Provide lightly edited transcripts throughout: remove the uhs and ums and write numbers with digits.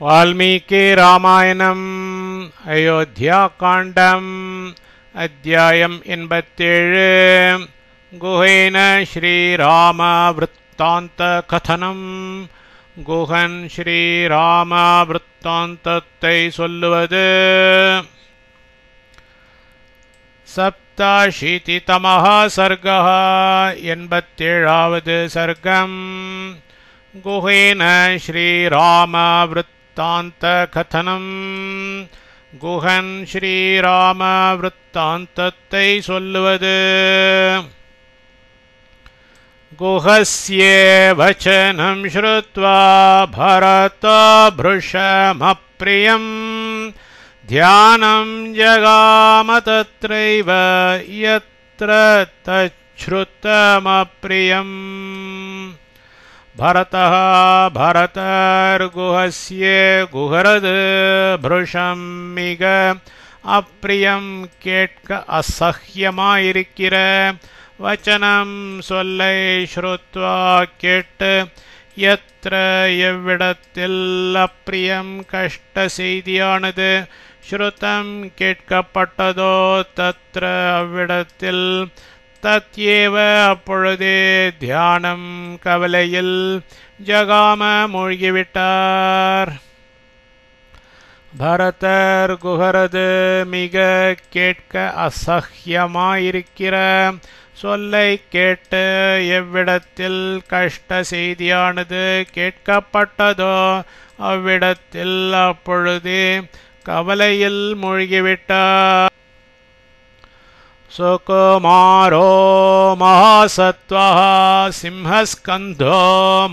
वाल्मीकि रामायणम् अयोध्याकाण्डम् अध्यायम् 87 गुहेन श्रीरामवृत्तान्तकथनम् गुहन् श्रीरामवृत्तान्तத்தை சொல்லுவது सप्ताशीतितमः सर्गः 87வது सर्गम् गुहेन श्रीरामवृत्तान्तकथनम् गुहन् श्रीरामवृत्तान्तத்தை சொல்லுவது गुहस्य वचनं श्रुत्वा भरतभृशमप्रियम् ध्यानं जगाम तत्रैव यत्र तच्छ्रुतमप्रियम् भरतः भरतर्गुहस्य गुहरद् भृशं मिग அப்பிரியம் கேட்க அசஹ்யமாயிருக்கிற வச்சனம் சொல்லை ஸ்ருத்வா கேட்டு யத்ர எவ்விடத்தில் அப்பிரியம் கஷ்ட செய்தியானது ஸ்ருதம் கேட்கப்பட்டதோ தத்ர அவ்விடத்தில் தத்யேவ அப்பொழுதே தியானம் கவலையில் ஜகாம மூழ்கிவிட்டார். பரதர் குஹரது மிக கேட்க அசஹ்யமாயிருக்கிற சொல்லை கேட்டு எவ்விடத்தில் கஷ்ட செய்தியானது கேட்கப்பட்டதோ அவ்விடத்தில் அப்பொழுதே கவலையில் மூழ்கிவிட்டார். சுகுமாரோ மகாசத்வः சிம்ஹஸ்கந்தோ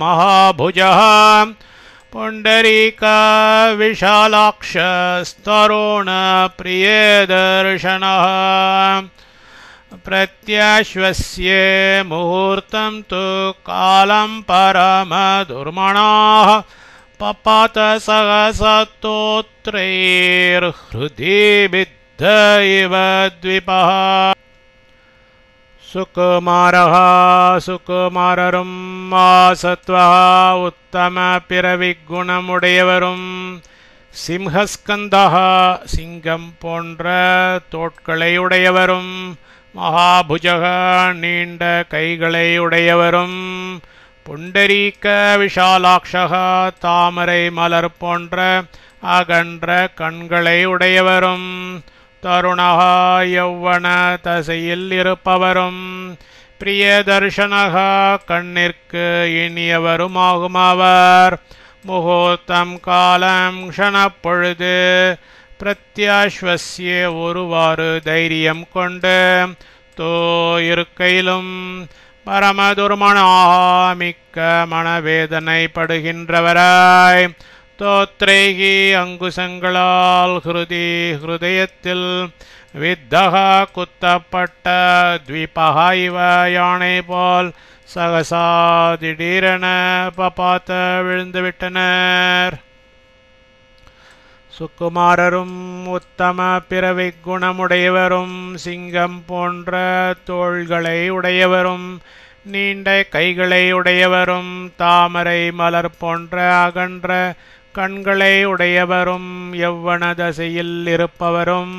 மகாபுஜः पुण्डरीका विशालाक्षस्तरुण प्रियदर्शनः प्रत्याश्वस्य मुहूर्तं तु कालं परमदुर्मणाः पपात सहसस्तोत्रैर्हृदि बिद्ध इव द्विपः. சுகுமாரः சுகுமாரரும் ஆசத்வः உத்தம பிறவிக்குணமுடையவரும் சிம்ஹஸ்கந்தः சிங்கம் போன்ற தோட்களையுடையவரும் மகாபுஜக நீண்ட கைகளையுடையவரும் புண்டரீக விஷாலாக்ஷக தாமரை மலர் போன்ற அகன்ற கண்களையுடையவரும் தருணः யௌவன தசையில் இருப்பவரும் பிரியதர்ஷனக கண்ணிற்கு இனியவருமாகுமவர். முகூர்த்தம் காலம் க்ஷணப்பொழுது பிரத்யாஸ்வஸ்ய ஒருவாறு தைரியம் கொண்டு தோ இருக்கையிலும் பரமதுர்மணாக மிக்க மனவேதனை படுகின்றவராய் தோத்ரைகி அங்குசங்களால் ஹிருதி ஹிருதயத்தில் வித்தக குத்தப்பட்ட த்விபக இவ யானை போல் சகசா திடீரென பபாத்த விழுந்துவிட்டனர். சுகுமாரரும் உத்தம பிறவி குணமுடையவரும் சிங்கம் போன்ற தோள்களை உடையவரும் நீண்ட கைகளை உடையவரும் தாமரை மலர் போன்ற அகன்ற கண்களை உடையவரும் யௌவன தசையில் இருப்பவரும்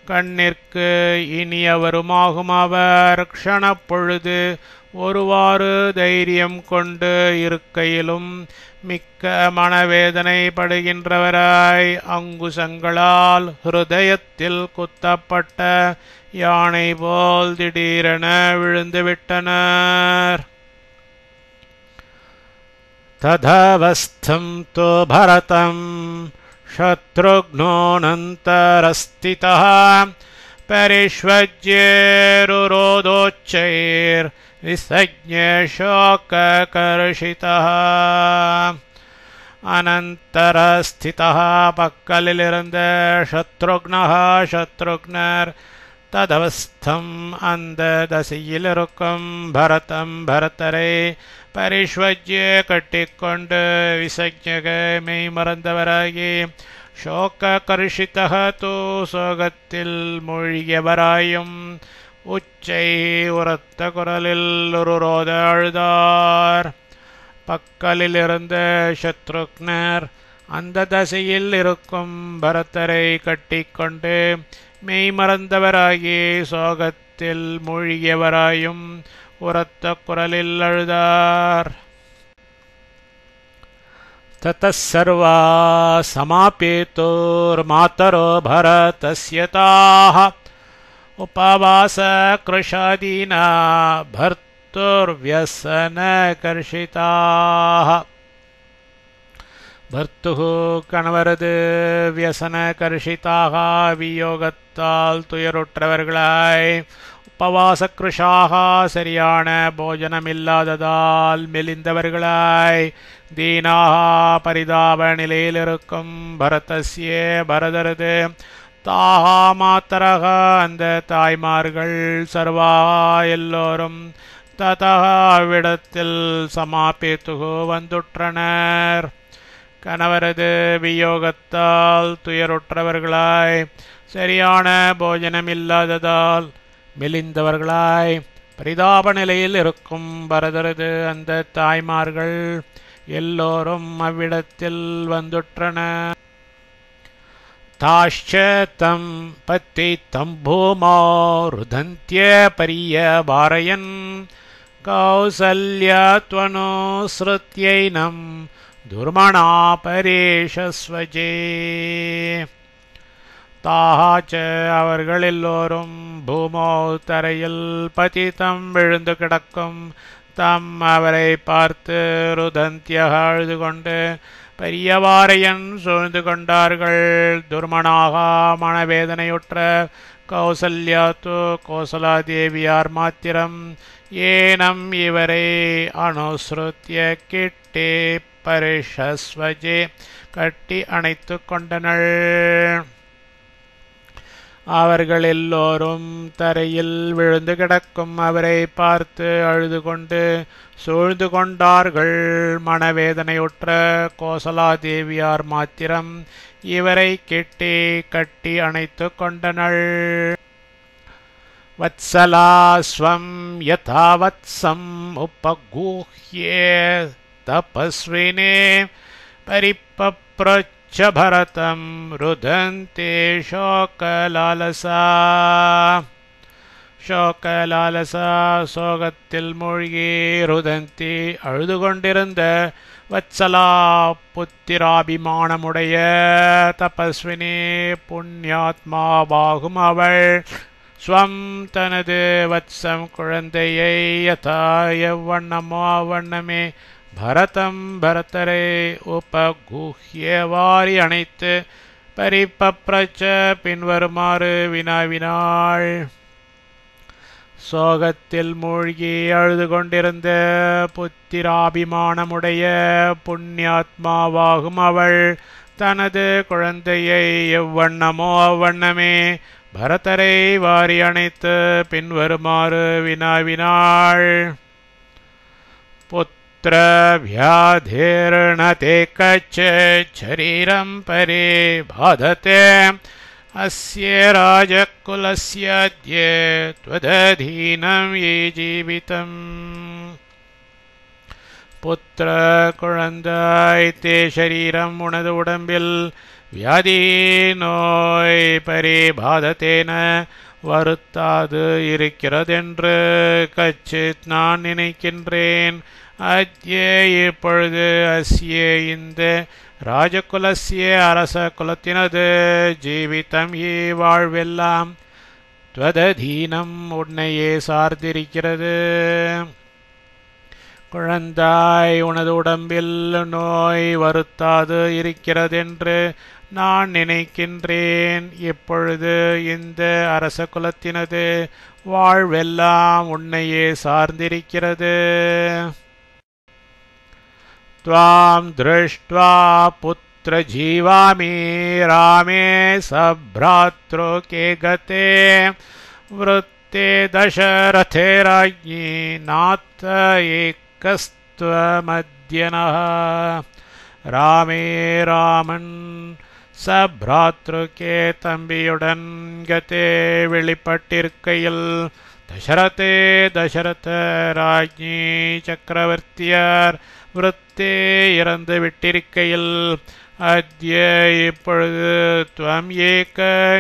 கண்ணிற்கு இனியவருமாகும் அவர் க்ஷணப்பொழுது ஒருவாறு தைரியம் கொண்டு இருக்கையிலும் மிக்க மனவேதனை படுகின்றவராய் அங்குசங்களால் ஹிருதயத்தில் குத்தப்பட்ட யானை போல் திடீரென விழுந்துவிட்டனர். ததவஸ்தம் தோ பரதம் சத்ருக்னோனந்தரஸ்திதः பரிஷ்வஜ்யருரோதோச்சைர் விசஜ்ஞ சோககர்ஷிதः. அனந்தரஸ்திதः பக்கலிலிருந்த சத்ருக்னர் ததவஸ்தம் அந்த தசையில் இருக்கும் பரதம் பரதரை பரிஷ்வஜ்ய கட்டிக்கொண்டு விசஜ்ஞக மெய் மறந்தவராகி சோக கர்ஷிதः தோ சோகத்தில் மூழ்கியவராயும் உச்சை உரத்த குரலில் ஒரு ரோத அழுதார். பக்கலிலிருந்த சத்ருக்னர் அந்த தசையில் இருக்கும் பரதரை கட்டிக்கொண்டு மெய்மறந்தவராகி சோகத்தில் மூழ்கியவராயும் உரத்த குரலில் அழுதார். ततः सर्वा समापेतोर्मातरो भरतस्य ताः उपवासकृशादीना भर्तुर्व्यसनकर्षिताः. भर्तुः கணவரது வியசனகர்ஷிதாக வியோகத்தால் துயருற்றவர்களாய், உபவாசக்ருஷாக சரியான போஜனமில்லாததால் மெலிந்தவர்களாய், தீனாக பரிதாப நிலையிலிருக்கும் பரதஸ்ய பரதரது தாகா மாத்தரக அந்த தாய்மார்கள் சர்வா எல்லோரும் ததா அவ்விடத்தில் சமாபேத்துகு வந்துற்றனர். கணவரது வியோகத்தால் துயருற்றவர்களாய், சரியான போஜனமில்லாததால் மெலிந்தவர்களாய், பரிதாப நிலையில் இருக்கும் பரதரது அந்த தாய்மார்கள் எல்லோரும் அவ்விடத்தில் வந்துற்றனர். தாஷ்ச தம் பத்தி தம்பூமோ ருதந்த்ய பரியபாரயன் கௌசல்யத்வனுஸ்ருத்யைனம் துர்மணா பரேஷஸ்வஜே. தாஹாச்ச அவர்கள் எல்லோரும் பூமோ தரையில் பதிதம் விழுந்து கிடக்கும் தம் அவரை பார்த்து ருதந்தியாக அழுது கொண்டு பெரியவாரையன் சூழ்ந்து கொண்டார்கள். துர்மணாக மனவேதனையுற்ற கௌசல்யாத்து கோசலாதேவியார் மாத்திரம் ஏனம் இவரை அனுஸ்ருத்ய கிட்டே பரிஷஸ்வஜே கட்டி அணைத்து கொண்டனர். அவர்கள் எல்லோரும் தரையில் விழுந்து கிடக்கும் அவரை பார்த்து அழுது கொண்டு சூழ்ந்து கொண்டார்கள். மனவேதனையுற்ற கோசலாதேவியார் மாத்திரம் இவரை கெட்டி கட்டி அணைத்து கொண்டனர். வத்சலாஸ்வம் யதாவத்சம் உபகூஹ்யே தபஸ்வினே பரிப்பப்ரச்ச பரதம் ருதந்தே சோகலாலசா. சோகலாலசா சோகத்தில் மூழ்கி ருதந்தி அழுது கொண்டிருந்த வத்சலா புத்திராபிமானமுடைய தபஸ்வினி புண்ணியாத்மாவாகும் அவள் ஸ்வம் தனது வத்சம் குழந்தையை யதா எவ்வண்ணமோ அவ்வண்ணமே பரதம் பரதரை உபகூஹ்ய வாரி அணைத்து பரிப்பப்ரச்ச பின்வருமாறு வினாவினாள். சோகத்தில் மூழ்கி அழுது கொண்டிருந்த புத்திராபிமானமுடைய புண்ணியாத்மாவாகும் அவள் தனது குழந்தையை எவ்வண்ணமோ அவ்வண்ணமே பரதரை வாரி அணைத்து பின்வருமாறு வினாவினாள். புத்திர வியாதிர்ணதே கச்சித் சரீரம் பரே பாததே அஸ்ய ராஜகுலஸ்ய அத்ய த்வததீனம் யே ஜீவிதம். புத்திர குழந்தாய், தே சரீரம் உனது உடம்பில் வியாதி நோய் பரிபாதத்தேன வருத்தாது இருக்கிறதென்று கச்சித் நான் நினைக்கின்றேன். அத்ய இப்பொழுது அஸ்ய இந்த ராஜகுலஸ்ய அரச குலத்தினது ஜீவிதம் ஈ வாழ்வெல்லாம் த்வததீனம் உன்னையே சார்ந்திருக்கிறது. குழந்தாய், உனது உடம்பில் நோய் வருத்தாது இருக்கிறதென்று நான் நினைக்கின்றேன். இப்பொழுது இந்த அரச குலத்தினது வாழ்வெல்லாம் உன்னையே சார்ந்திருக்கிறது. त्वां दृष्ट्वा पुत्र जीवामि रामे सभ्रातृके गते वृत्ते दशरथे राज्ञी नाथ एकस्त्वमद्यनः. ராமே ராமன் சப்ராத்ருக்கே தம்பியுடன் கதே வெளிப்பட்டிருக்கையில் தசரதே தசரத ராஜ்ஞி சக்கரவர்த்தியார் விருத்தே இறந்து விட்டிருக்கையில் அத்ய இப்பொழுது துவம் ஏக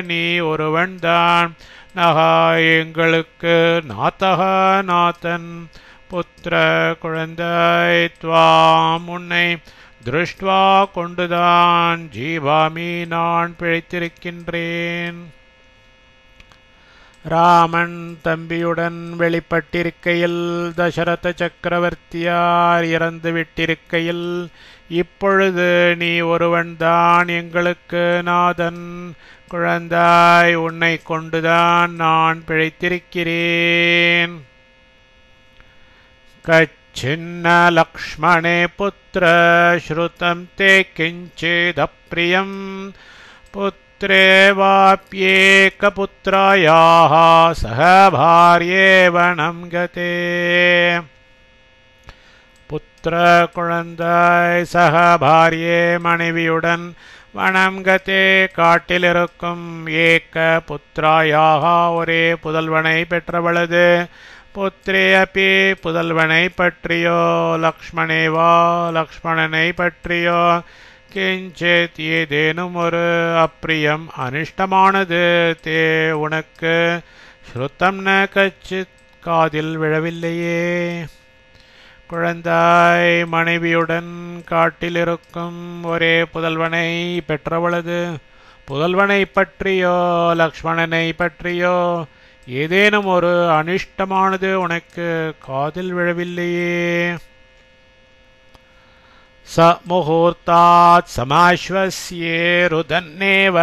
நீ ஒருவன்தான் நகா எங்களுக்கு நாதகா நாதன் புத்திர குழந்தாய் துவாம் உன்னை திருஷ்டுவா கொண்டுதான் ஜீவாமி நான் பிழைத்திருக்கின்றேன். ராமன் தம்பியுடன் வெளிப்பட்டிருக்கையில் தசரத சக்கரவர்த்தியார் இறந்து விட்டிருக்கையில் இப்பொழுது நீ ஒருவன்தான் எங்களுக்கு நாதன் குழந்தாய் உன்னை கொண்டுதான் நான் பிழைத்திருக்கிறேன். கச்சின்ன லக்ஷ்மணே புத்திர ஸ்ருதம் தே கிஞ்சிதப்ரியம் புத்ரே வாப்யேக புத்ராயாஹ சஹ பார்யே வனம் கதே. புத்திர குழந்தாய் சக பாரியே மனைவியுடன் வனம் கதே காட்டிலிருக்கும் ஏக புத்ராயாக ஒரே புதல்வனை பெற்றவளது புத்திரே அப்பி புதல்வனை பற்றியோ லக்ஷ்மணேவா லக்ஷ்மணனை பற்றியோ கிஞ்சித் ஏதேனும் ஒரு அப்பிரியம் அனிஷ்டமானது தே உனக்கு ஸ்ருதம் ந கச்சித் காதில் விழவில்லையே. குழந்தாய் மனைவியுடன் காட்டிலிருக்கும் ஒரே புதல்வனை பெற்றவளது புதல்வனை பற்றியோ லக்ஷ்மணனை பற்றியோ ஏதேனும் ஒரு அனிஷ்டமானது உனக்கு காதில் விழவில்லையே. ச முகூர்த்தாத் சமாஸ்வஸ்யே ருதன்னேவ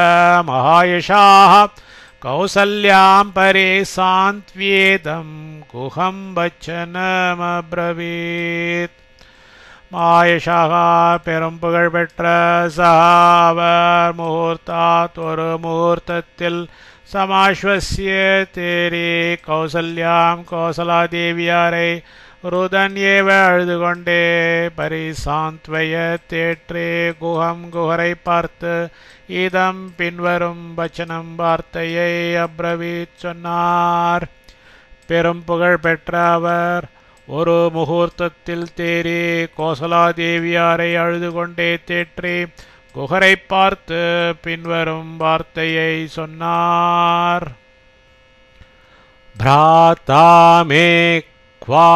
மகாயஷாः கௌசல்யாம் பரே சாந்த்வேதம் குஹம் வச்சனமப்ரவீத். மாயஷாக பெரும் புகழ் பெற்ற சஹாவர் முகூர்த்தாத் ஒரு முகூர்த்தத்தில் சமாஸ்வஸ்ய தேரி கௌசல்யாம் கௌசலாதேவியாரை ருதன் ஏவ அழுது கொண்டே பரிசாந்த்வய தேற்றே குஹம் குஹரை பார்த்து இதம் பின்வரும் வச்சனம் வார்த்தையை அப்ரவீத் சொன்னார். பெரும் புகழ் பெற்ற அவர் ஒரு முகூர்த்தத்தில் தேரி கோசலாதேவியாரை அழுது கொண்டே தேற்றி குஹரை பார்த்து பின்வரும் வார்த்தையை சொன்னார். ப்ராதாமே क्वा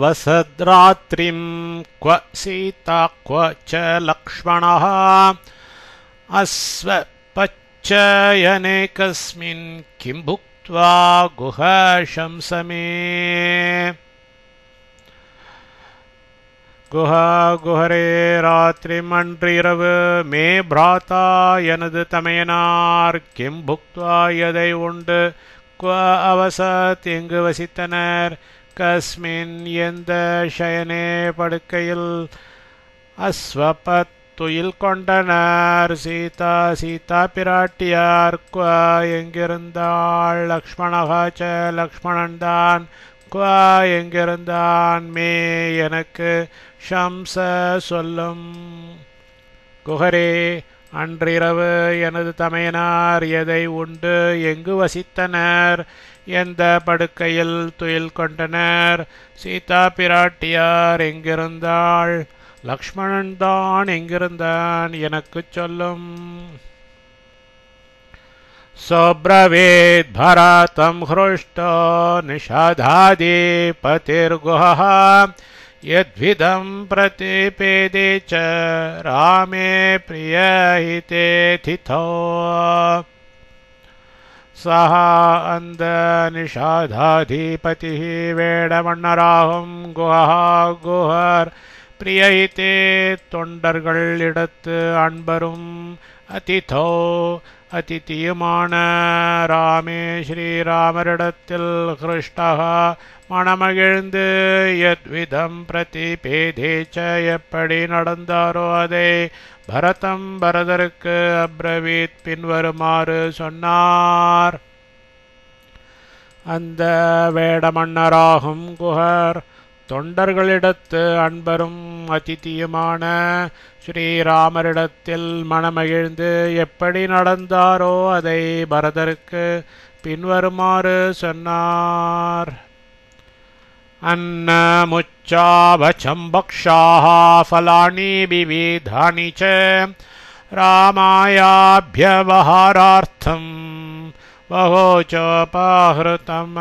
वसद्रात्रिं क्व सीता क्व च लक्ष्मणः अस्वपच्चयने कस्मिन् किं भुक्त्वा गुहशंसमे. குஹரே ராத்திரிம் அன்றிரவு மே பிராத்தா எனது தமையனார் கிம் புக்த்வா எதை உண்டு குவ அவசத் எங்கு வசித்தனர் கஸ்மின் எந்த ஷயனே படுக்கையில் அஸ்வபத் துயில் கொண்டனர் சீதா சீதா பிராட்டியார் குவ எங்கிருந்தாள் லக்ஷ்மணஹா ச லக்ஷ்மணன்தான் குவ எங்கிருந்தான் மே எனக்கு ஷம்ச சொல்லும். குஹரே அன்றிரவு எனது தமையனார் எதை உண்டு எங்கு வசித்தனர் எந்த படுக்கையில் துயில் கொண்டனர் சீதா பிராட்டியார் எங்கிருந்தாள் லக்ஷ்மணன் தான் எங்கிருந்தான் எனக்கு சொல்லும். சோப்ரவேத் பரதம் ஹ்ருஷ்டோ நிஷாதாதிபதிர்குஹः யத்விதம் பிரதிபேதே ச ராமே பிரியஹிதே திதோ. சஹ அந்த நிஷாதாதிபதி வேடமன்னராகும் குஹா குஹர் பிரியஹிதே தொண்டர்கள் இடத்து அன்பரும் அதிதோ அதிதியுமான ராமே ஸ்ரீராமரிடத்தில் ஹ்ருஷ்டஹ மனமகிழ்ந்து யத்விதம் பிரதிபேதே ச எப்படி நடந்தாரோ அதை பரதம் பரதருக்கு அப்ரவீத் பின்வருமாறு சொன்னார். அந்த வேடமன்னராகும் குஹர் தொண்டர்களிடத்து அன்பரும் அதிதியுமான ஸ்ரீராமரிடத்தில் மனமகிழ்ந்து எப்படி நடந்தாரோ அதை பரதருக்கு பின்வருமாறு சொன்னார். अन्नमुच्चावचं भक्षाः फलानि विविधानि च ராமாயாப்யவஹாரார்த்தம் வகோச்சோபாஹ்ருதம்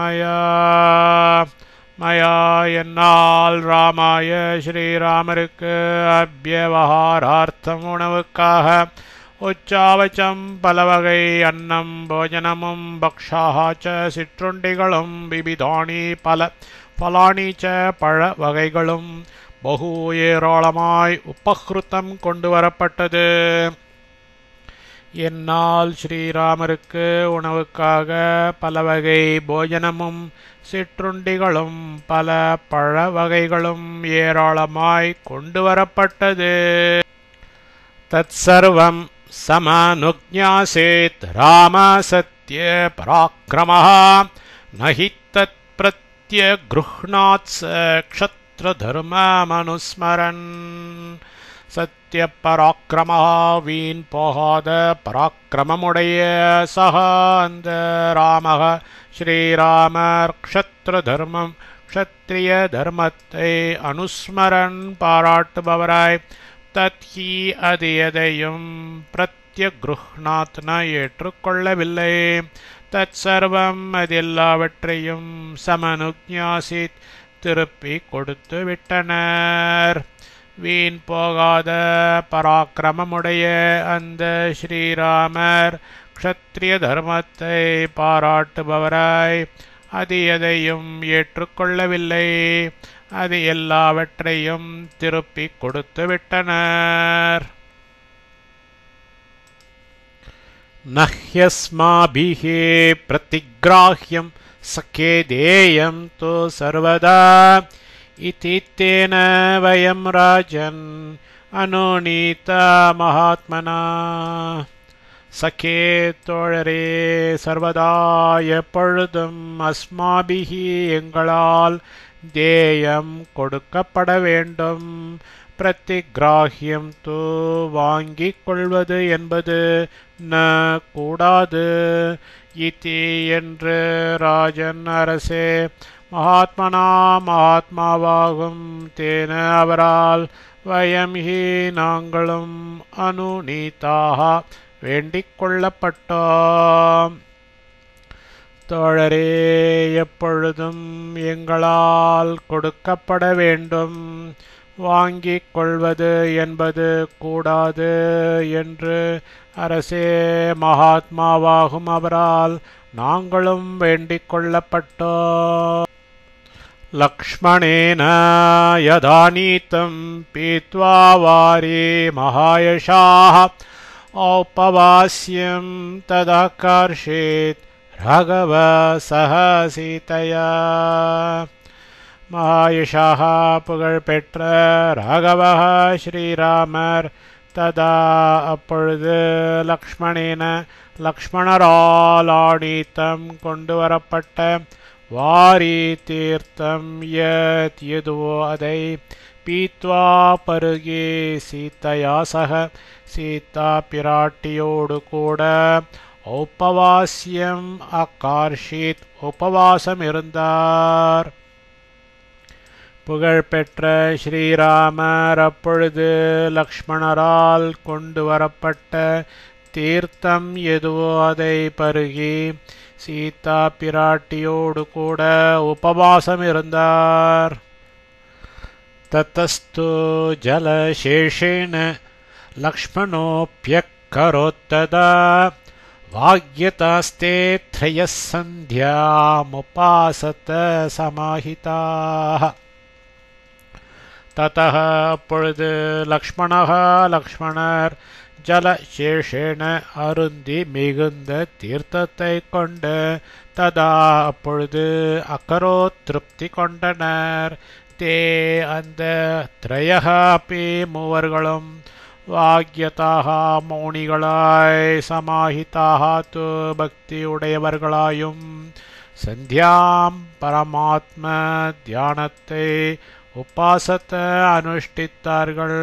மயா என்னால் ராமாய ஸ்ரீராமருக்கு அப்யவஹாரார்த்தம் உணவுக்காக உச்சாவச்சம் பலவகை அன்னம் போஜனமும் பக்ஷாச்ச சிற்றுண்டிகளும் விபிதானி பலானி ச பழ வகைகளும் பகு ஏராளமாய் உபஹ்ருதம் கொண்டு வரப்பட்டது. என்னால் ஸ்ரீராமருக்கு உணவுக்காக பலவகை போஜனமும் சிற்றுண்டிகளும் பல பழ வகைகளும் ஏராளமாய் கொண்டு வரப்பட்டது. தத்சர்வம் சமனுஜ்ஞாசேத் ராம சத்ய பராக்கிரமः நஹி தத் பிரத்யக்ருஹ்ணாத் க்ஷத்ரதர்மமனுஸ்மரன். சத்ய பராக்கிரமः வீண் போகாத பராக்கிரமமுடைய சக அந்த ராமः ஸ்ரீராமர் க்ஷத்ரிய தர்மத்தை அனுஸ்மரன் பாராட்டுபவராய் தத்ஹி அது எதையும் பிரத்யக்ருஹ்ணாத்ன ஏற்றுக்கொள்ளவில்லை. தத் சர்வம் அதெல்லாவற்றையும் சமனுஜ்ஞாசித் திருப்பி கொடுத்து விட்டனர். வீண் போகாத பராக்கிரமமுடைய அந்த ஸ்ரீராமர் க்ஷத்ரிய தர்மத்தை பாராட்டுபவராய் அது எதையும் ஏற்றுக்கொள்ளவில்லை. அது எல்லாவற்றையும் திருப்பி கொடுத்து விட்டனர். நஹ்யஸ்மாபிஹி பிரதிக்ராஹ்யம் சகேதேயம் தோ சர்வதா இதி தேன வயம் ராஜன் அனுநீதா மகாத்மனா. சகே தோழரே, சர்வதா எப்பொழுதும் அஸ்மாபிஹி எங்களால் தேயம் கொடுக்கப்பட வேண்டும். பிரதிக்ராஹ்யம் தூ வாங்கிக் கொள்வது என்பது ந கூடாது. இதி என்று ராஜன் அரசே மகாத்மனா மகாத்மாவாகும் தேன அவரால் வயம் ஹி நாங்களும் அனுநீதாக வேண்டிக் கொள்ளப்பட்டோம். தோழரே, எப்பொழுதும் எங்களால் கொடுக்கப்பட வேண்டும். வாங்கிக் கொள்வது என்பது கூடாது என்று அரசே மகாத்மாவாகும் அவரால் நாங்களும் வேண்டிக் கொள்ளப்பட்டோம். லக்ஷ்மணேன யதாநீதம் பீத்வா வாரி மகாயஷாः औपवास्यं तदाकर्षेत् ராகவ சக சீதையா. மகாயஷாக புகழ்பெற்ற ராகவ ஸ்ரீராமர் ததா அப்பொழுது லக்ஷ்மணேன லக்ஷ்மணரால் ஆணீத்தம் கொண்டு வரப்பட்ட வாரி தீர்த்தம் எதுவோ அதை பீத்வா பருகி சீதையா சக சீதா பிராட்டியோடு கூட உபவாஸ்யம் அகார்ஷித் உபவாசம் இருந்தார். புகழ்பெற்ற ஸ்ரீராமர் அப்பொழுது லக்ஷ்மணரால் கொண்டு வரப்பட்ட தீர்த்தம் எதுவோ அதை பருகி சீதா பிராட்டியோடு கூட உபவாசம் இருந்தார். தத்தஸ்து ஜலசேஷேன லக்ஷ்மணோப்யக்கரோத்ததா வாக்யதாஸ்தே த்ரயः சந்தியாமுபாசத சமாஹிதாः. ததः அப்பொழுது லக்ஷ்மணர் ஜலசேஷேன அருந்தி மிகுந்த தீர்த்தத்தை கொண்டு ததா அப்பொழுது அக்கரோ திருப்தி கொண்டனர். தே அந்த த்ரயः அப்பி மூவர்களும் வாக்யதாக மௌனிகளாய் சமாஹிதாக து பக்தியுடையவர்களாயும் சந்தியாம் பரமாத்ம தியானத்தை உபாசத்த அனுஷ்டித்தார்கள்.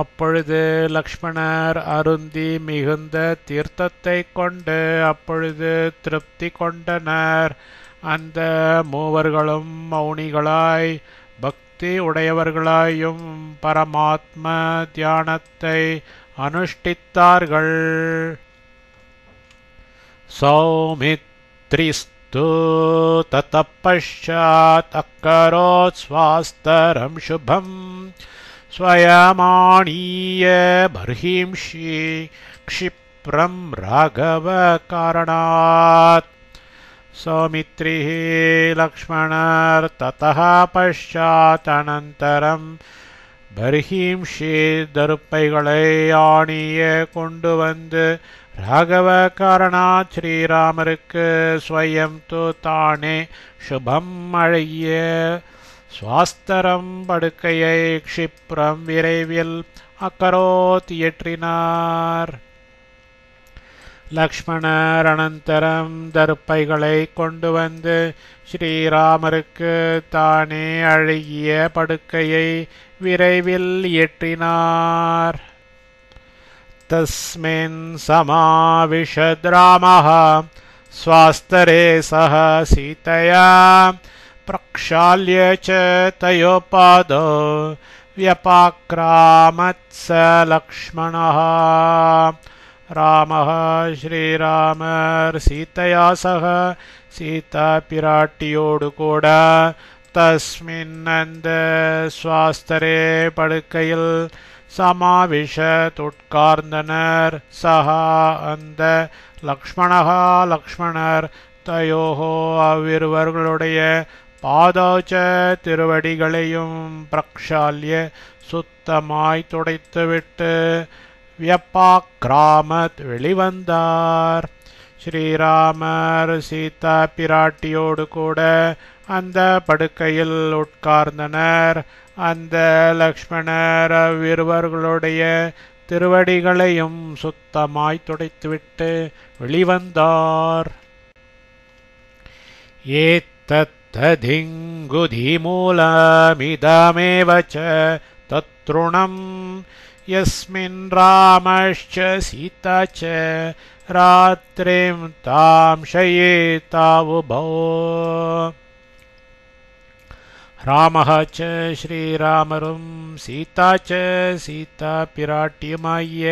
அப்பொழுது லக்ஷ்மணர் அருந்தி மிகுந்த தீர்த்தத்தை கொண்டு அப்பொழுது திருப்தி கொண்டனர். அந்த மூவர்களும் மௌனிகளாய் பக்தி உடையவர்களாயும் பரமாத்ம தியானத்தை அனுஷ்டித்தார்கள். சௌமித்ரிஸ்து ததப் பஷ்சாத் அக்கரோத் ஸ்வாஸ்தரம் சுபம் ஸ்வயமானீய பர்ஹிம்ஷி க்ஷிப்ரம் ராகவ காரணாத். சௌமித்ரிः லக்ஷ்மணர் ததः பஷ்சாத் அனந்தரம் பர்ஹிம்ஷி தருப்பைகளை ஆணிய கொண்டு வந்து ராகவ காரணாத் ஸ்ரீராமருக்கு ஸ்வயம் தானே சுபம் அழகிய ஸ்வாஸ்தரம் படுக்கையை க்ஷிப்ரம் விரைவில் அக்கரோத் இயற்றினார். லக்ஷ்மணர் அனந்தரம் தருப்பைகளை கொண்டு வந்து ஸ்ரீராமருக்கு தானே அழகிய படுக்கையை விரைவில் இயற்றினார். தஸ்மின் சமாவிஷத் ராமः ஸ்வாஸ்தரே சஹ சீதயா பிரக்ஷால்ய ச தயோபாதோ வியபாக்ராமத் ச லக்ஷ்மணः. ராமः ஸ்ரீராமர் சீதையா சக சீதா பிராட்டியோடு கூட தஸ்மின் அந்த ஸ்வாஸ்தரே படுக்கையில் சமாவிஷத் உட்கார்ந்தனர். சஹா அந்த லக்ஷ்மணஹா லக்ஷ்மணர் தயோஹோ அவ்விருவர்களுடைய பாதோச்ச திருவடிகளையும் பிரக்ஷால்ய சுத்தமாய் துடைத்துவிட்டு வியபாக்ராமத் வெளிவந்தார். ஸ்ரீராமர் சீதா பிராட்டியோடு கூட அந்த படுக்கையில் உட்கார்ந்தனர். அந்த லக்ஷ்மணர் அவ்விருவர்களுடைய திருவடிகளையும் சுத்தமாய் துடைத்துவிட்டு வெளிவந்தார். ஏதத்ததிங்குதிமூலமிதமேவ ச தத்ருணம் யஸ்மின் ராமश्च சீதா ச ராத்ரிம் தாம் ஷயேதாவுபோ. ராமः ச ஸ்ரீராமரும் சீதா ச சீதா பிராட்டியுமாகிய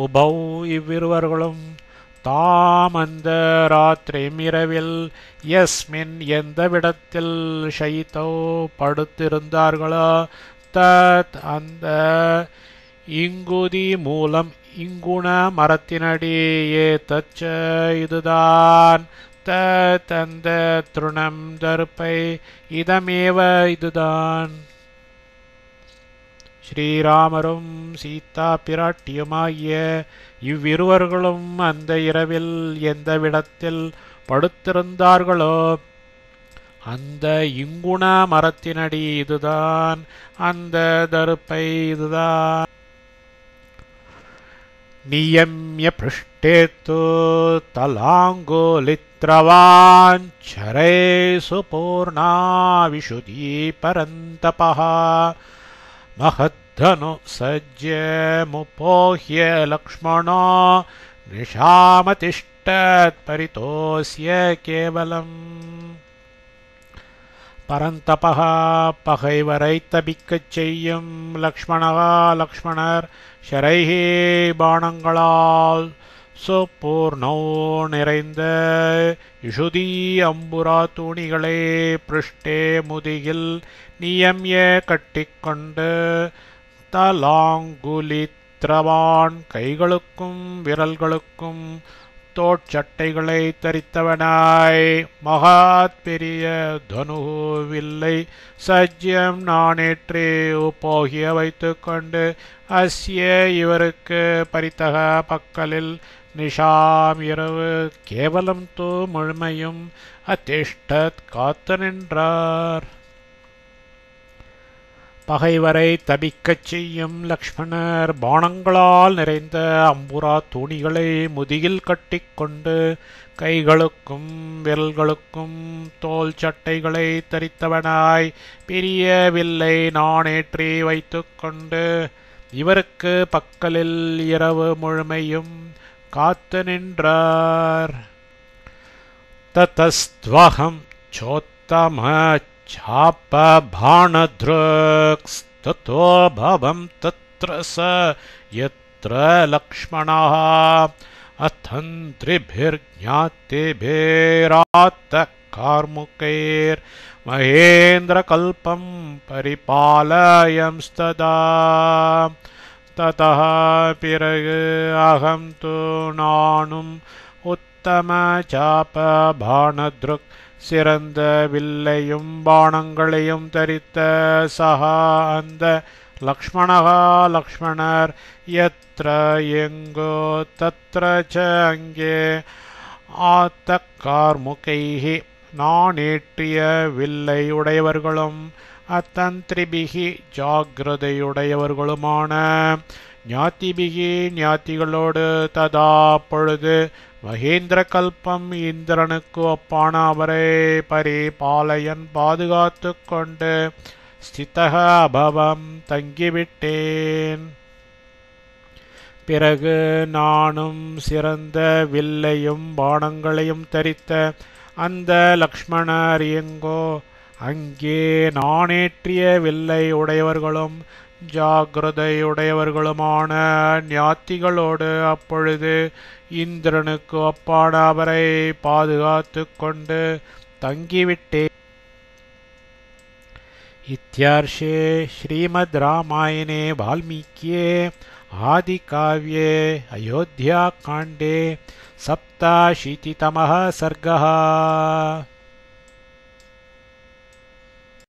உபௌ இவ்விருவர்களும் தாம் அந்த ராத்திரிம் இரவில் யஸ்மின் எந்தவிடத்தில் ஷயிதோ படுத்திருந்தார்களோ தத் அந்த இங்குதி மூலம் இங்குண மரத்தினடி ஏதச்ச இதுதான் தத் அந்த திருணம் தருப்பை இதமேவ இதுதான். ஸ்ரீராமரும் சீதா பிராட்டியுமாகிய இவ்விருவர்களும் அந்த இரவில் எந்தவிடத்தில் படுத்திருந்தார்களோ அந்த இங்குண மரத்தினடி இதுதான், அந்த தருப்பை இதுதான். நியம்ய பிருஷ்டேத்து தலாங்கோலித்ரவான் சரே சுபூர்ணா விஷுதி பரந்தபஹ மஹத்தனு சஜ்ய முபோஹ்ய லக்ஷ்மணோ நிஷாமதிஷ்டத் பரிதோஸ்ய கேவலம். பரந்தபஹ பகைவரை தபிக்கச் செய்யும் லக்ஷ்மணா லக்ஷ்மணர் ஷரைஹே பாணங்களால் சுபூர்ணோ நிறைந்த இஷுதி அம்புரா தூணிகளே பிருஷ்டே முதுகில் நியம்ய கட்டிக்கொண்டு தலாங்குலித்ரவான் கைகளுக்கும் விரல்களுக்கும் தோட்சட்டைகளை தரித்தவனாய் மகாத் பெரிய தனு வில்லை சஜ்யம் நானேற்றே உபோகிய வைத்துக்கொண்டு அஸ்ய இவருக்கு பரித்தக பக்கலில் நிஷாம் இரவு கேவலம் தூ முழுமையும் அதிஷ்டத் காத்து நின்றார். பகைவரை தபிக்கச் செய்யும் லக்ஷ்மணர் பாணங்களால் நிறைந்த அம்புரா தூணிகளை முதுகில் கட்டிக்கொண்டு கைகளுக்கும் விரல்களுக்கும் தோல் சட்டைகளை தரித்தவனாய் பெரிய வில்லை நாணேற்றி வைத்துக்கொண்டு இவருக்கு பக்கலில் இரவு முழுமையும் காத்து நின்றார். ததஸ்த்வஹம் சோத்தம चापबाणधृक्स्ततो भवं तत्र स यत्र लक्ष्मणः अथन्त्रिभिर्ज्ञातिभिरात्तः कार्मुकैर्महेन्द्रकल्पं परिपालयंस्तदा ततः பிறகு அகம் து நானும் உத்தம சாபபாணத்ருக் சிறந்த வில்லையும் பாணங்களையும் தரித்த சகா அந்த லக்ஷ்மணர் யத்ர எங்கோ தத்ர ச அங்கே ஆத்த கார்முகைஹி நாணேற்றிய வில்லை உடையவர்களும் அத்தந்திரிபிகி ஜாகிரதையுடையவர்களுமான ஞாத்திபிகி ஞாத்திகளோடு ததா பொழுது மகேந்திர கல்பம் இந்திரனுக்கு ஒப்பான அவரை பரிபாலயன் பாதுகாத்து கொண்டு ஸ்திதக அபவம் தங்கிவிட்டேன். பிறகு நானும் சிறந்த வில்லையும் பாணங்களையும் தரித்த அந்த லக்ஷ்மணர் எங்கோ அங்கே நாணேற்றிய வில்லை உடையவர்களும் ஜாகிரதையுடையவர்களுமான ஞாத்திகளோடு அப்பொழுது இந்திரனுக்கு ஒப்பான அவரை பாதுகாத்து கொண்டு தங்கிவிட்டேன். இத்யார்ஷே ஸ்ரீமத் ராமாயணே வால்மீகியே ஆதிகாவ்யே அயோத்தியாகாண்டே 87तमः सर्गः।